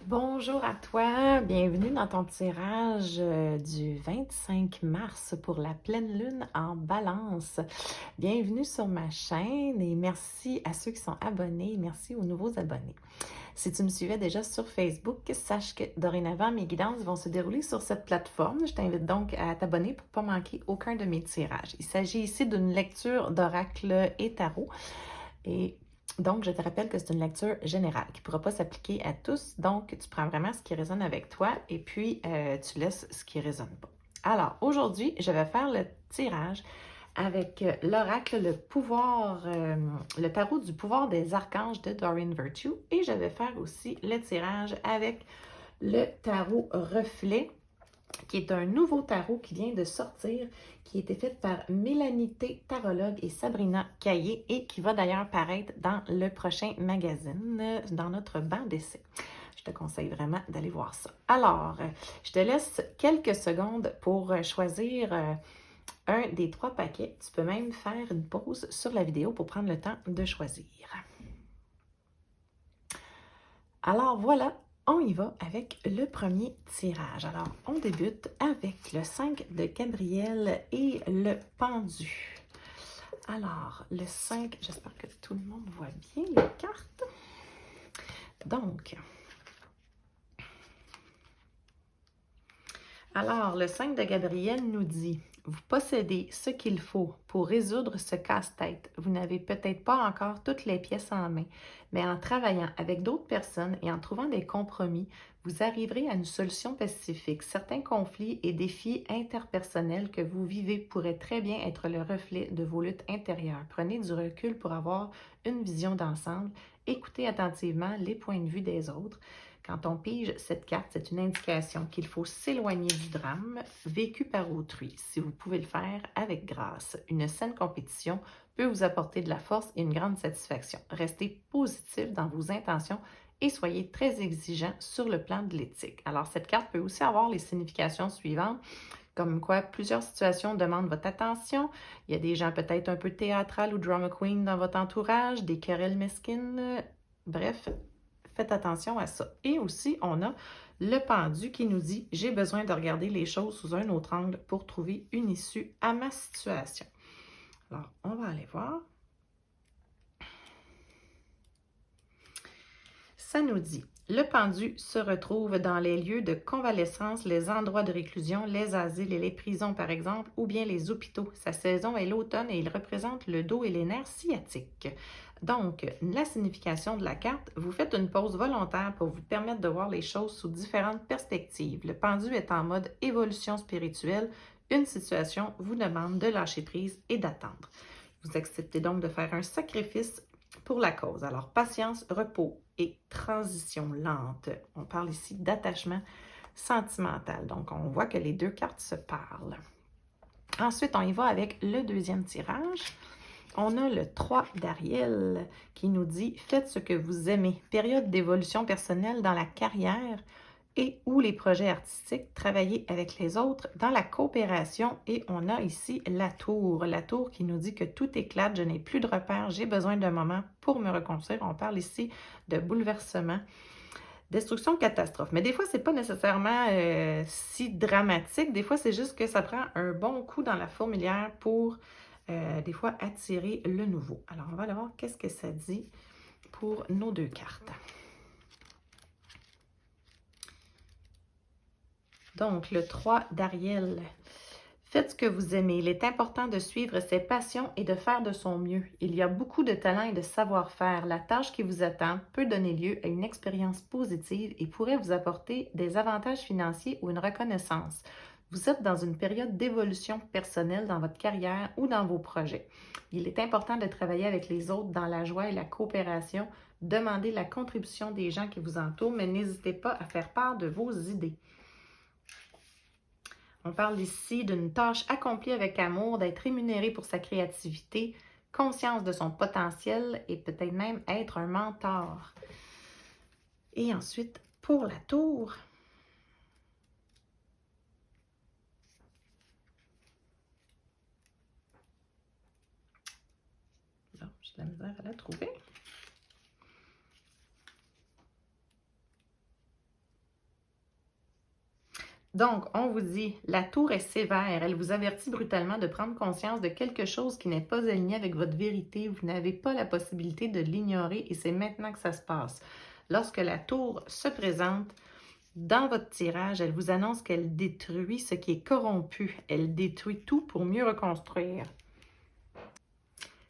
Bonjour à toi, bienvenue dans ton tirage du 25 mars pour la pleine lune en balance. Bienvenue sur ma chaîne et merci à ceux qui sont abonnés, merci aux nouveaux abonnés. Si tu me suivais déjà sur Facebook, sache que dorénavant mes guidances vont se dérouler sur cette plateforme. Je t'invite donc à t'abonner pour ne pas manquer aucun de mes tirages. Il s'agit ici d'une lecture d'oracle et tarot. Et donc, je te rappelle que c'est une lecture générale qui ne pourra pas s'appliquer à tous. Donc, tu prends vraiment ce qui résonne avec toi et puis tu laisses ce qui ne résonne pas. Alors, aujourd'hui, je vais faire le tirage avec l'oracle, le tarot du pouvoir des archanges de Doreen Virtue. Et je vais faire aussi le tirage avec le tarot reflet, qui est un nouveau tarot qui vient de sortir, qui a été fait par Mélanie T, tarologue, et Sabrina Caillé, et qui va d'ailleurs paraître dans le prochain magazine, dans notre banc d'essai. Je te conseille vraiment d'aller voir ça. Alors, je te laisse quelques secondes pour choisir un des 3 paquets. Tu peux même faire une pause sur la vidéo pour prendre le temps de choisir. Alors voilà, on y va avec le premier tirage. Alors, on débute avec le 5 de Gabriel et le pendu. Alors, le 5, j'espère que tout le monde voit bien les cartes. Donc, alors, le 5 de Gabriel nous dit: vous possédez ce qu'il faut pour résoudre ce casse-tête. Vous n'avez peut-être pas encore toutes les pièces en main, mais en travaillant avec d'autres personnes et en trouvant des compromis, vous arriverez à une solution pacifique. Certains conflits et défis interpersonnels que vous vivez pourraient très bien être le reflet de vos luttes intérieures. Prenez du recul pour avoir une vision d'ensemble. Écoutez attentivement les points de vue des autres. Quand on pige cette carte, c'est une indication qu'il faut s'éloigner du drame vécu par autrui, si vous pouvez le faire avec grâce. Une saine compétition peut vous apporter de la force et une grande satisfaction. Restez positif dans vos intentions et soyez très exigeant sur le plan de l'éthique. Alors, cette carte peut aussi avoir les significations suivantes, comme quoi plusieurs situations demandent votre attention. Il y a des gens peut-être un peu théâtrales ou drama queen dans votre entourage, des querelles mesquines. Bref, faites attention à ça. Et aussi, on a le pendu qui nous dit: j'ai besoin de regarder les choses sous un autre angle pour trouver une issue à ma situation. Alors, on va aller voir. Ça nous dit: le pendu se retrouve dans les lieux de convalescence, les endroits de réclusion, les asiles et les prisons par exemple, ou bien les hôpitaux. Sa saison est l'automne et il représente le dos et les nerfs sciatiques. Donc, la signification de la carte: vous faites une pause volontaire pour vous permettre de voir les choses sous différentes perspectives. Le pendu est en mode évolution spirituelle. Une situation vous demande de lâcher prise et d'attendre. Vous acceptez donc de faire un sacrifice pour la cause. Alors, patience, repos et transition lente. On parle ici d'attachement sentimental. Donc, on voit que les deux cartes se parlent. Ensuite, on y va avec le deuxième tirage. On a le 3 d'Ariel qui nous dit: faites ce que vous aimez. Période d'évolution personnelle dans la carrière et ou les projets artistiques, travailler avec les autres dans la coopération. Et on a ici la tour qui nous dit que tout éclate, je n'ai plus de repères, j'ai besoin d'un moment pour me reconstruire. On parle ici de bouleversement, destruction, catastrophe. Mais des fois, c'est pas nécessairement si dramatique. Des fois, c'est juste que ça prend un bon coup dans la fourmilière pour des fois attirer le nouveau. Alors, on va aller voir qu'est-ce que ça dit pour nos deux cartes. Donc, le 3 d'Ariel. Faites ce que vous aimez. Il est important de suivre ses passions et de faire de son mieux. Il y a beaucoup de talent et de savoir-faire. La tâche qui vous attend peut donner lieu à une expérience positive et pourrait vous apporter des avantages financiers ou une reconnaissance. Vous êtes dans une période d'évolution personnelle dans votre carrière ou dans vos projets. Il est important de travailler avec les autres dans la joie et la coopération. Demandez la contribution des gens qui vous entourent, mais n'hésitez pas à faire part de vos idées. On parle ici d'une tâche accomplie avec amour, d'être rémunéré pour sa créativité, conscience de son potentiel et peut-être même être un mentor. Et ensuite, pour la tour, là, j'ai de la misère à la trouver. Donc, on vous dit, la tour est sévère. Elle vous avertit brutalement de prendre conscience de quelque chose qui n'est pas aligné avec votre vérité. Vous n'avez pas la possibilité de l'ignorer et c'est maintenant que ça se passe. Lorsque la tour se présente dans votre tirage, elle vous annonce qu'elle détruit ce qui est corrompu. Elle détruit tout pour mieux reconstruire.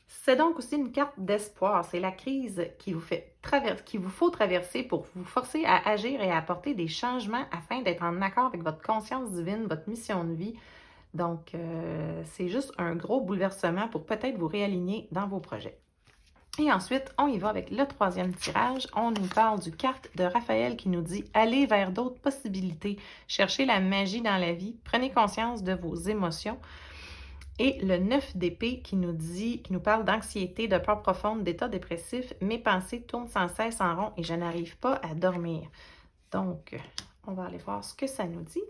C'est donc aussi une carte d'espoir. C'est la crise qu'il vous faut traverser pour vous forcer à agir et à apporter des changements afin d'être en accord avec votre conscience divine, votre mission de vie. Donc, c'est juste un gros bouleversement pour peut-être vous réaligner dans vos projets. Et ensuite, on y va avec le troisième tirage. On nous parle du carte de Raphaël qui nous dit « Allez vers d'autres possibilités, cherchez la magie dans la vie, prenez conscience de vos émotions. » Et le 9 d'épée qui nous parle d'anxiété, de peur profonde, d'état dépressif. Mes pensées tournent sans cesse en rond et je n'arrive pas à dormir. Donc, on va aller voir ce que ça nous dit.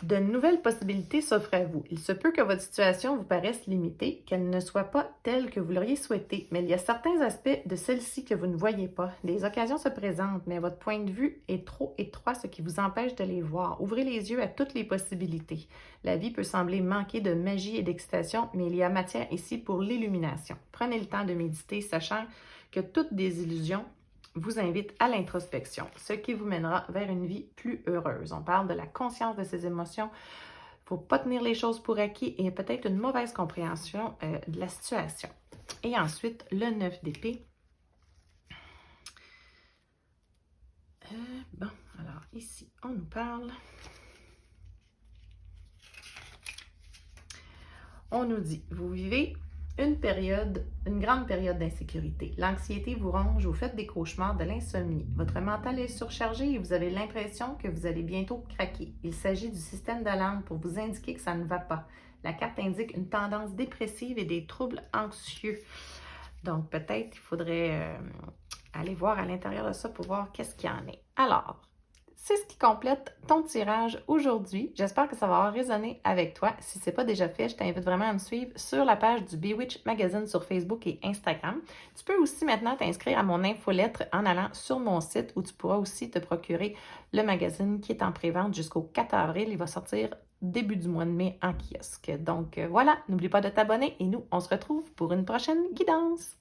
De nouvelles possibilités s'offrent à vous. Il se peut que votre situation vous paraisse limitée, qu'elle ne soit pas telle que vous l'auriez souhaité, mais il y a certains aspects de celle-ci que vous ne voyez pas. Des occasions se présentent, mais votre point de vue est trop étroit, ce qui vous empêche de les voir. Ouvrez les yeux à toutes les possibilités. La vie peut sembler manquer de magie et d'excitation, mais il y a matière ici pour l'illumination. Prenez le temps de méditer, sachant que toutes des illusions vous invite à l'introspection, ce qui vous mènera vers une vie plus heureuse. On parle de la conscience de ses émotions. Il ne faut pas tenir les choses pour acquis et peut-être une mauvaise compréhension de la situation. Et ensuite, le 9 d'épée. Bon, alors ici, on nous parle. On nous dit, vous vivez une grande période d'insécurité. L'anxiété vous ronge, vous faites des cauchemars, de l'insomnie. Votre mental est surchargé et vous avez l'impression que vous allez bientôt craquer. Il s'agit du système d'alarme pour vous indiquer que ça ne va pas. La carte indique une tendance dépressive et des troubles anxieux. Donc, peut-être qu'il faudrait aller voir à l'intérieur de ça pour voir qu'est-ce qu'il y en est. Alors, c'est ce qui complète ton tirage aujourd'hui. J'espère que ça va avoir résonné avec toi. Si ce n'est pas déjà fait, je t'invite vraiment à me suivre sur la page du Bewitch Magazine sur Facebook et Instagram. Tu peux aussi maintenant t'inscrire à mon infolettre en allant sur mon site où tu pourras aussi te procurer le magazine qui est en pré-vente jusqu'au 4 avril. Il va sortir début du mois de mai en kiosque. Donc voilà, n'oublie pas de t'abonner et nous, on se retrouve pour une prochaine guidance.